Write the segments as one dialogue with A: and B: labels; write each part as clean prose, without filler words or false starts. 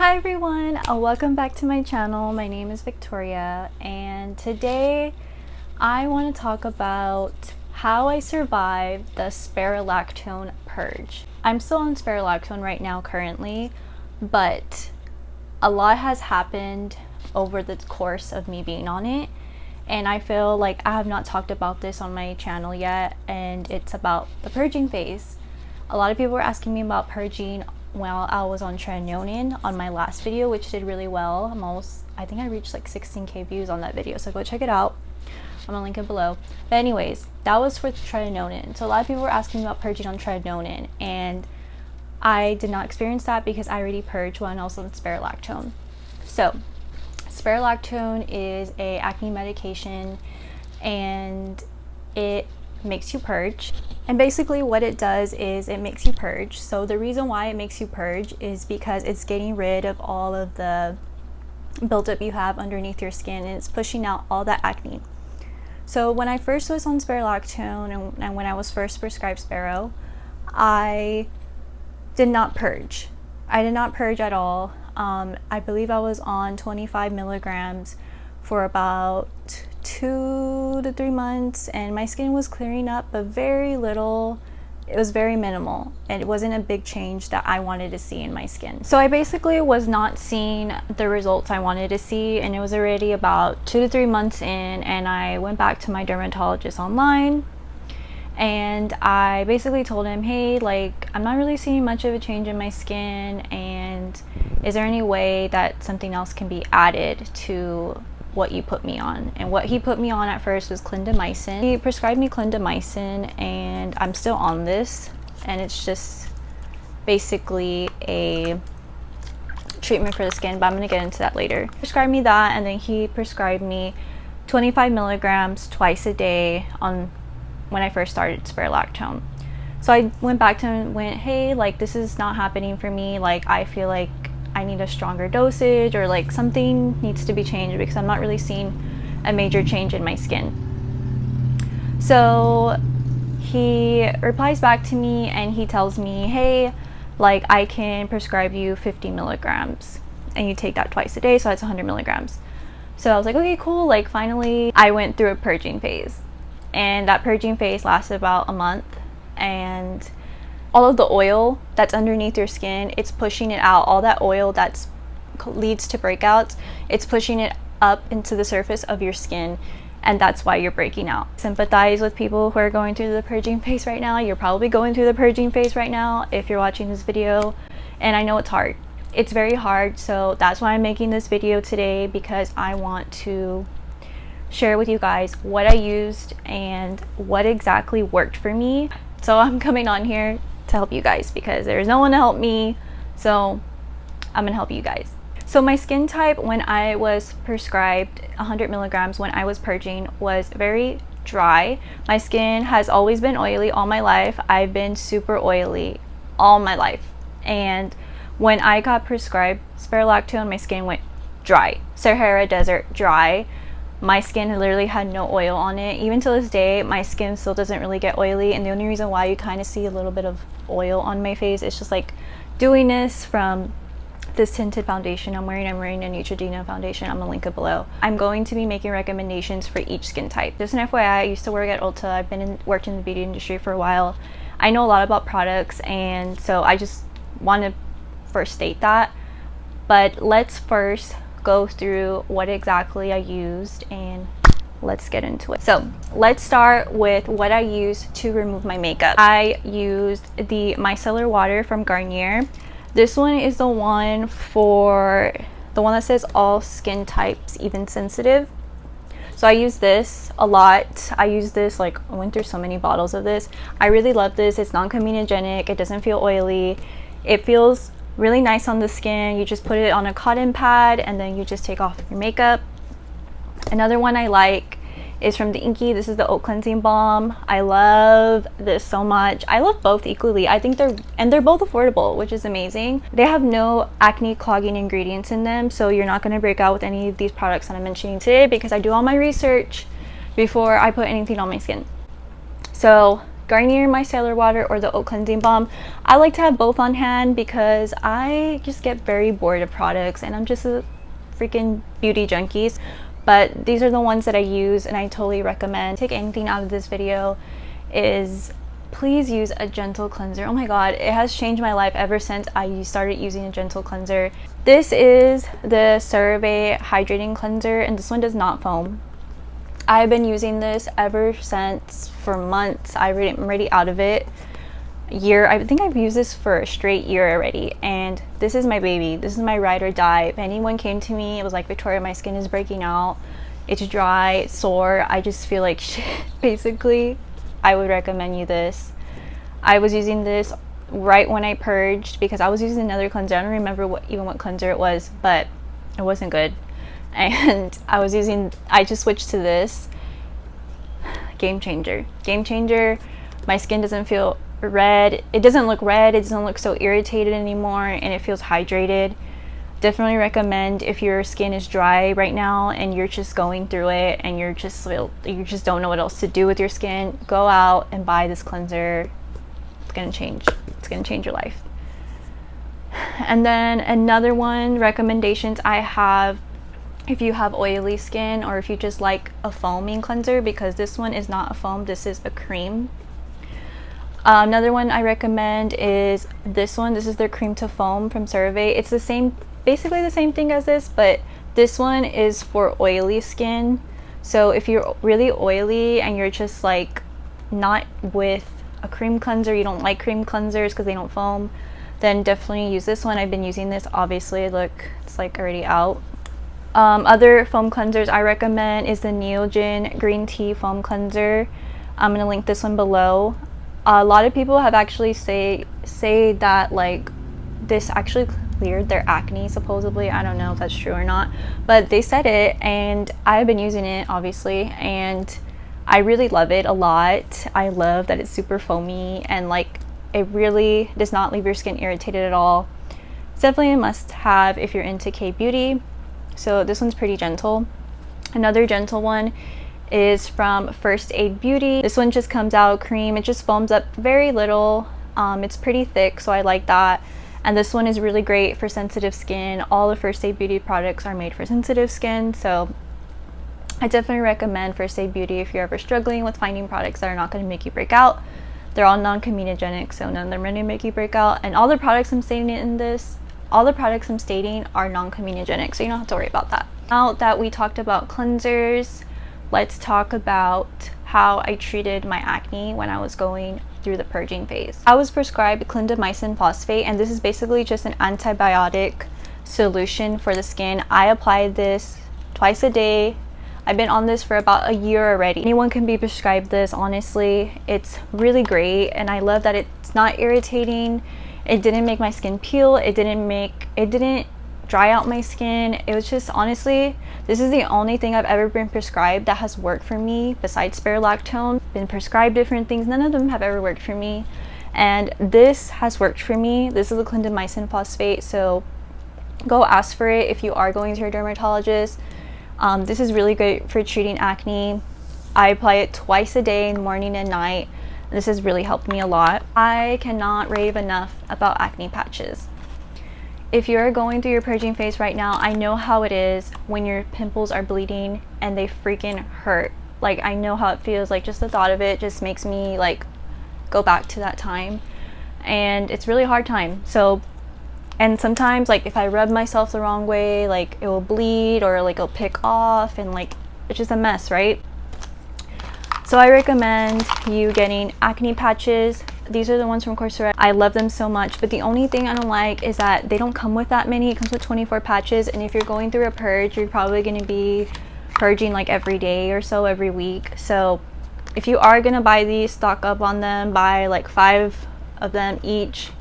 A: Hi everyone, welcome back to my channel. My name is Victoria and today I want to talk about how I survived the Spironolactone purge. I'm still on Spironolactone right now currently, but a lot has happened over the course of me being on it, and I feel like I have not talked about this on my channel yet, and it's about the purging phase. A lot of people were asking me about purging while I was on tretinoin on my last video, which did really well. I think I reached like 16k views on that video, so go check it out. I'm gonna link it below. But anyways, that was for tretinoin. So a lot of people were asking me about purging on tretinoin, and I did not experience that because I already purged when I was on Spironolactone. So Spironolactone is a acne medication and it makes you purge. And basically what it does is it makes you purge. So the reason why it makes you purge is because it's getting rid of all of the buildup you have underneath your skin, and it's pushing out all that acne. So when I first was on Spironolactone and when I was first prescribed Spiro, I did not purge. I did not purge at all. I believe I was on 25 milligrams for about 2 to 3 months, and my skin was clearing up, but very little. It was very minimal, and it wasn't a big change that I wanted to see in my skin. So I basically was not seeing the results I wanted to see, and it was already about 2 to 3 months in, and I went back to my dermatologist online and I basically told him, hey, like, I'm not really seeing much of a change in my skin, and is there any way that something else can be added to what you put me on? And what he put me on at first was Clindamycin. He prescribed me Clindamycin, and I'm still on this, and it's just basically a treatment for the skin, but I'm gonna get into that later. He prescribed me that, and then he prescribed me 25 milligrams twice a day on when I first started Spironolactone. So I went back to him and went, hey, like, this is not happening for me. Like, I feel like I need a stronger dosage, or like something needs to be changed because I'm not really seeing a major change in my skin. So he replies back to me and he tells me, hey, like, I can prescribe you 50 milligrams and you take that twice a day, so that's 100 milligrams. So I was like, okay, cool. Like, finally I went through a purging phase, and that purging phase lasted about a month, and all of the oil that's underneath your skin, it's pushing it out. All that oil that leads to breakouts, it's pushing it up into the surface of your skin, and that's why you're breaking out. Sympathize with people who are going through the purging phase right now. You're probably going through the purging phase right now if you're watching this video, and I know it's hard. It's very hard, so that's why I'm making this video today, because I want to share with you guys what I used and what exactly worked for me. So I'm coming on here to help you guys because there's no one to help me, so I'm gonna help you guys. So my skin type when I was prescribed 100 milligrams when I was purging was very dry. My skin has always been oily all my life. I've been super oily all my life, and when I got prescribed Spironolactone, my skin went dry. Sahara Desert dry. My skin literally had no oil on it. Even to this day, my skin still doesn't really get oily, and the only reason why you kind of see a little bit of oil on my face is just like dewiness from this tinted foundation I'm wearing. I'm wearing a Neutrogena foundation. I'm gonna link it below. I'm going to be making recommendations for each skin type. Just an FYI, I used to work at Ulta. I've worked in the beauty industry for a while. I know a lot about products, and so I just want to first state that. But let's first go through what exactly I used and let's get into it. So let's start with what I used to remove my makeup. I used the Micellar water from Garnier. This one is the one that says all skin types, even sensitive. So I use this a lot. I use this, like, I went through so many bottles of this. I really love this. It's non-comedogenic. It doesn't feel oily. It feels really nice on the skin. You just put it on a cotton pad and then you just take off your makeup. Another one I like is from the Inkey. This is the Oat Cleansing Balm. I love this so much. I love both equally. I think they're both affordable, which is amazing. They have no acne clogging ingredients in them, so you're not going to break out with any of these products that I'm mentioning today, because I do all my research before I put anything on my skin. So Garnier Micellar water or the oat cleansing balm. I like to have both on hand because I just get very bored of products and I'm just a freaking beauty junkie. But these are the ones that I use and I totally recommend. Take anything out of this video is please use a gentle cleanser. Oh my god, it has changed my life ever since I started using a gentle cleanser. This is the Cerave Hydrating Cleanser and this one does not foam. I've been using this ever since for months. I'm already out of it. I think I've used this for a straight year already, and this is my baby. This is my ride or die. If anyone came to me, it was like, Victoria, my skin is breaking out, it's dry, it's sore, I just feel like shit, basically, I would recommend you this. I was using this right when I purged because I was using another cleanser. I don't remember what cleanser it was, but it wasn't good. And I just switched to this. Game changer. Game changer. My skin doesn't feel red. It doesn't look red. It doesn't look so irritated anymore, and it feels hydrated. Definitely recommend if your skin is dry right now and you're just going through it and you just don't know what else to do with your skin, go out and buy this cleanser. It's gonna change your life. And then another one, recommendations I have if you have oily skin or if you just like a foaming cleanser, because this one is not a foam, this is a cream. Another one I recommend is this one. This is their cream to foam from Cerave. It's the same, basically the same thing as this, but this one is for oily skin. So if you're really oily and you're just like not with a cream cleanser, you don't like cream cleansers because they don't foam, then definitely use this one. I've been using this, obviously. Look, it's like already out. Other foam cleansers I recommend is the Neogen green tea foam cleanser. I'm gonna link this one below. A lot of people have actually say that like this actually cleared their acne, supposedly. I don't know if that's true or not, but they said it, and I've been using it obviously, and I really love it a lot. I love that it's super foamy and like it really does not leave your skin irritated at all. It's definitely a must-have if you're into K-beauty. So this one's pretty gentle. Another gentle one is from First Aid Beauty. This one just comes out cream. It just foams up very little. It's pretty thick, so I like that. And this one is really great for sensitive skin. All the First Aid Beauty products are made for sensitive skin, so I definitely recommend First Aid Beauty if you're ever struggling with finding products that are not going to make you break out. They're all non-comedogenic, so none of them are going to make you break out. And all the products I'm stating are non-comedogenic, so you don't have to worry about that. Now that we talked about cleansers, let's talk about how I treated my acne when I was going through the purging phase. I was prescribed Clindamycin phosphate, and this is basically just an antibiotic solution for the skin. I applied this twice a day. I've been on this for about a year already. Anyone can be prescribed this, honestly. It's really great, and I love that it's not irritating. It didn't make my skin peel. It didn't dry out my skin. It was just, honestly, this is the only thing I've ever been prescribed that has worked for me besides Spironolactone. Been prescribed different things, none of them have ever worked for me, and this has worked for me. This is the Clindamycin phosphate, so go ask for it if you are going to your dermatologist. This is really good for treating acne. I apply it twice a day, in the morning and night. This has really helped me a lot. I cannot rave enough about Acne Patches. If you're going through your purging phase right now, I know how it is when your pimples are bleeding and they freaking hurt. Like, I know how it feels. Like, just the thought of it just makes me like go back to that time, and it's really hard time. So, and sometimes like if I rub myself the wrong way, like it will bleed or like it'll pick off, and like it's just a mess, right? So I recommend you getting Acne Patches. These are the ones from Cosrx. I love them so much, but the only thing I don't like is that they don't come with that many. It comes with 24 patches, and if you're going through a purge, you're probably going to be purging like every day or so, every week. So if you are going to buy these, stock up on them. Buy like 5 of them each.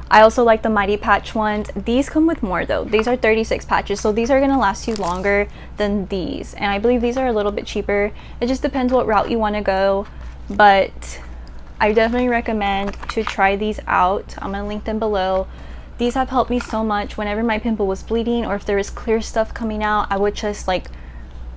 A: I also like the Mighty Patch ones. These come with more though. These are 36 patches, so these are going to last you longer than these, and I believe these are a little bit cheaper. It just depends what route you want to go, but I definitely recommend to try these out. I'm going to link them below. These have helped me so much. Whenever my pimple was bleeding or if there was clear stuff coming out, I would just like,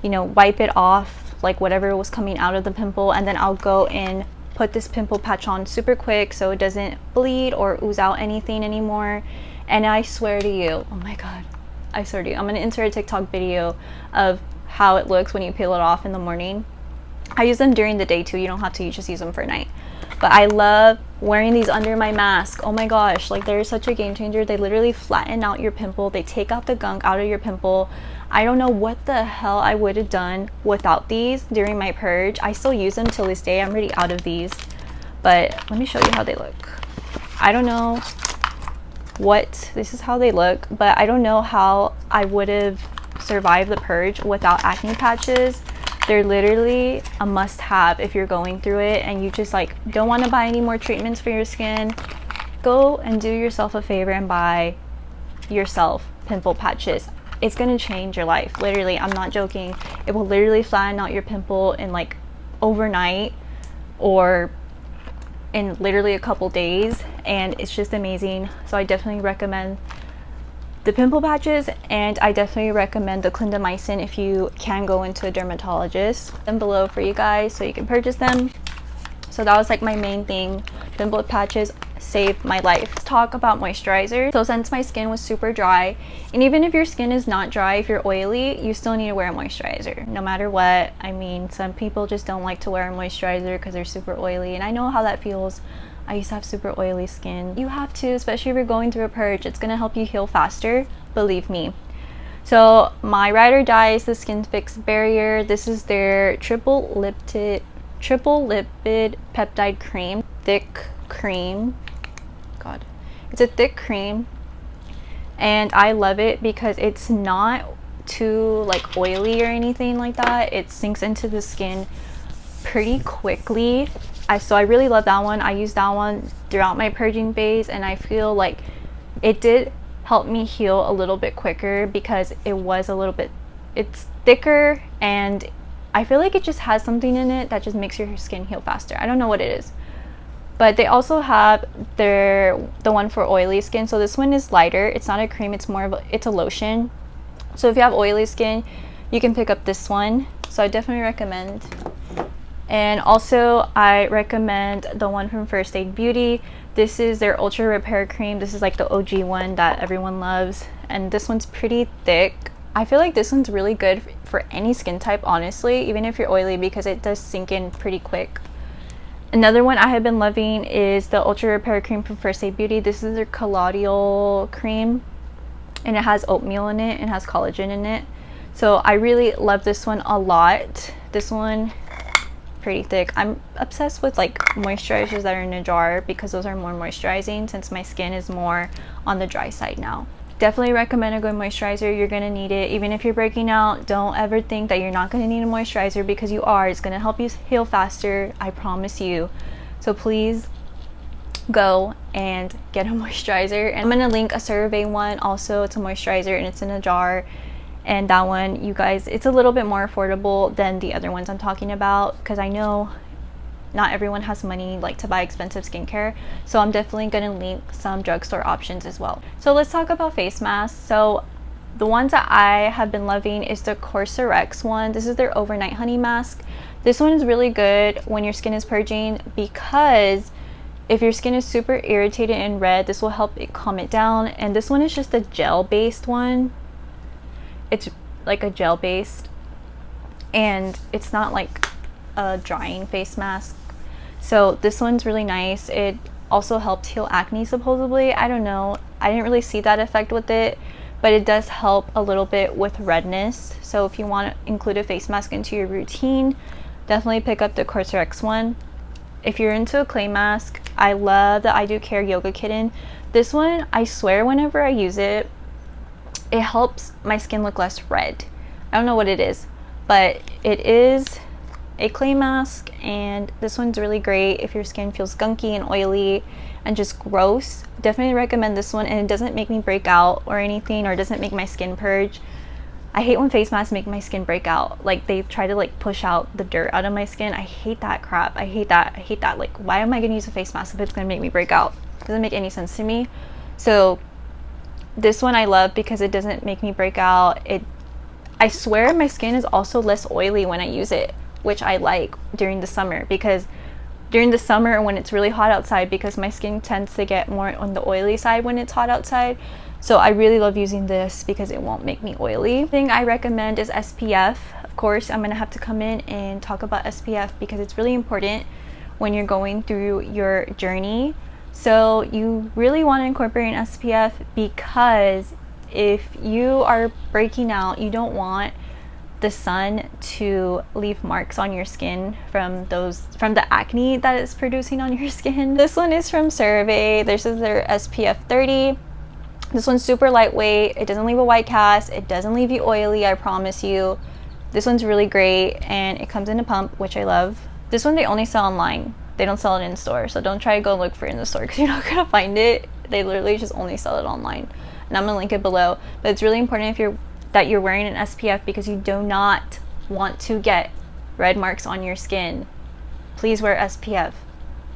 A: you know, wipe it off, like whatever was coming out of the pimple, and then I'll go in put this pimple patch on super quick so it doesn't bleed or ooze out anything anymore. And I swear to you, oh my god, I swear to you, I'm gonna insert a TikTok video of how it looks when you peel it off in the morning. I use them during the day too. You don't have to, you just use them for night. But I love wearing these under my mask. Oh my gosh, like they're such a game changer. They literally flatten out your pimple. They take out the gunk out of your pimple. I don't know what the hell I would have done without these during my purge. I still use them till this day. I'm already out of these, but let me show you how they look. I don't know what, this is how they look, but I don't know how I would have survived the purge without acne patches. They're literally a must-have if you're going through it and you just like don't want to buy any more treatments for your skin. Go and do yourself a favor and buy yourself pimple patches. It's gonna change your life. Literally, I'm not joking. It will literally flatten out your pimple in like overnight or in literally a couple days, and it's just amazing. So I definitely recommend the pimple patches, and I definitely recommend the Clindamycin if you can go into a dermatologist. Them below for you guys so you can purchase them. So that was like my main thing. Pimple patches saved my life. Let's talk about moisturizer. So since my skin was super dry, and even if your skin is not dry, if you're oily, you still need to wear a moisturizer no matter what. I mean, some people just don't like to wear a moisturizer because they're super oily, and I know how that feels. I used to have super oily skin. You have to, especially if you're going through a purge. It's gonna help you heal faster, believe me. So my ride or die is the Skinfix barrier. This is their triple lipid peptide cream, thick cream. God, it's a thick cream, and I love it because it's not too like oily or anything like that. It sinks into the skin pretty quickly. So I really love that one. I used that one throughout my purging phase, and I feel like it did help me heal a little bit quicker because it was a little bit, it's thicker, and I feel like it just has something in it that just makes your skin heal faster. I don't know what it is. But they also have the one for oily skin. So this one is lighter. It's not a cream, it's more of a, it's a lotion. So if you have oily skin, you can pick up this one. So I definitely recommend. And also I recommend the one from First Aid Beauty. This is their Ultra Repair Cream. This is like the OG one that everyone loves. And this one's pretty thick. I feel like this one's really good for any skin type, honestly, even if you're oily, because it does sink in pretty quick. Another one I have been loving is the Ultra Repair Cream from First Aid Beauty. This is their Collagen cream, and it has oatmeal in it and has collagen in it. So I really love this one a lot. This one, pretty thick. I'm obsessed with like moisturizers that are in a jar because those are more moisturizing, since my skin is more on the dry side now. Definitely recommend a good moisturizer. You're gonna need it. Even if you're breaking out, don't ever think that you're not gonna need a moisturizer, because you are. It's gonna help you heal faster, I promise you. So please go and get a moisturizer. And I'm gonna link a Cerave one also. It's a moisturizer and it's in a jar. And that one, you guys, it's a little bit more affordable than the other ones I'm talking about, because I know not everyone has money like to buy expensive skincare, so I'm definitely going to link some drugstore options as well. So let's talk about face masks. So the ones that I have been loving is the Cosrx one. This is their overnight honey mask. This one is really good when your skin is purging, because if your skin is super irritated and red, this will help it calm it down. And this one is just a gel based one. It's like a gel based, and it's not like a drying face mask. So this one's really nice. It also helped heal acne supposedly. I don't know, I didn't really see that effect with it, but it does help a little bit with redness. So if you want to include a face mask into your routine, definitely pick up the Cosrx one. If you're into a clay mask, I love the I Do Care Yoga Kitten. This one, I swear whenever I use it, it helps my skin look less red. I don't know what it is, but it is a clay mask, and this one's really great if your skin feels gunky and oily and just gross. Definitely recommend this one, and it doesn't make me break out or anything, or it doesn't make my skin purge. I hate when face masks make my skin break out. Like they try to like push out the dirt out of my skin. I hate that crap. I hate that. Like, why am I gonna use a face mask if it's gonna make me break out? It doesn't make any sense to me. So this one I love because it doesn't make me break out. I swear my skin is also less oily when I use it, which I like during the summer, because during the summer when it's really hot outside, because my skin tends to get more on the oily side when it's hot outside. So I really love using this because it won't make me oily. The thing I recommend is SPF. Of course, I'm gonna have to come in and talk about SPF because it's really important when you're going through your journey. So you really want to incorporate an SPF, because if you are breaking out, you don't want the sun to leave marks on your skin from the acne that it's producing on your skin. This one is from Cerave. This is their SPF 30. This one's super lightweight. It doesn't leave a white cast. It doesn't leave you oily, I promise you. This one's really great, and it comes in a pump, which I love. This one they only sell online. They don't sell it in store, so don't try to go look for it in the store because you're not gonna find it. They literally just only sell it online, and I'm gonna link it below. But it's really important that you're wearing an SPF, because you do not want to get red marks on your skin. Please wear SPF.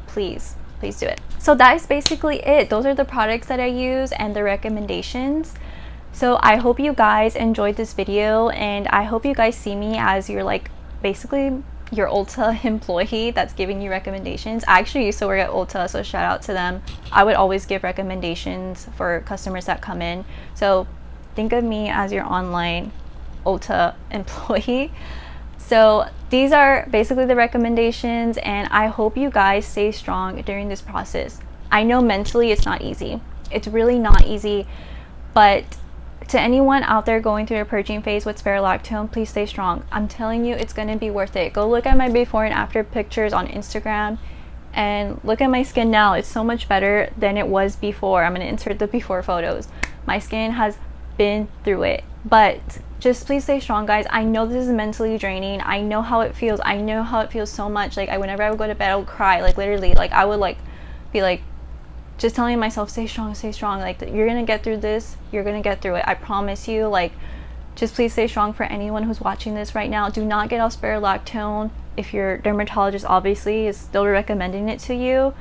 A: Please do it. So that is basically it. Those are the products that I use and the recommendations. So I hope you guys enjoyed this video, and I hope you guys see me as your, like, basically your Ulta employee that's giving you recommendations. I actually used to work at Ulta, so shout out to them. I would always give recommendations for customers that come in. So think of me as your online Ulta employee. So these are basically the recommendations, and I hope you guys stay strong during this process. I know mentally it's not easy. It's really not easy, but to anyone out there going through a purging phase with spironolactone, please stay strong. I'm telling you, it's going to be worth it. Go look at my before and after pictures on Instagram and look at my skin now. It's so much better than it was before. I'm going to insert the before photos. My skin has been through it, but just please stay strong, guys. I know this is mentally draining. I know how it feels. I know how it feels so much. Like, whenever I would go to bed, I would cry, like literally, like I would like be like just telling myself, stay strong, like you're gonna get through this, you're gonna get through it, I promise you. Like, just please stay strong. For anyone who's watching this right now, do not get off spironolactone. If your dermatologist obviously is still recommending it to you,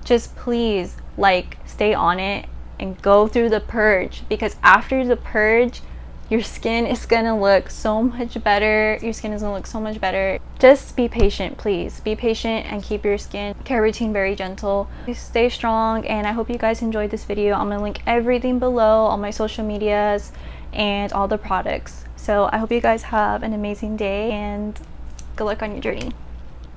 A: just please, like, stay on it and go through the purge, because after the purge your skin is gonna look so much better. Your skin is gonna look so much better. Just be patient, please. Be patient and keep your skin care routine very gentle. Please stay strong, and I hope you guys enjoyed this video. I'm gonna link everything below, all my social medias and all the products. So I hope you guys have an amazing day, and good luck on your journey.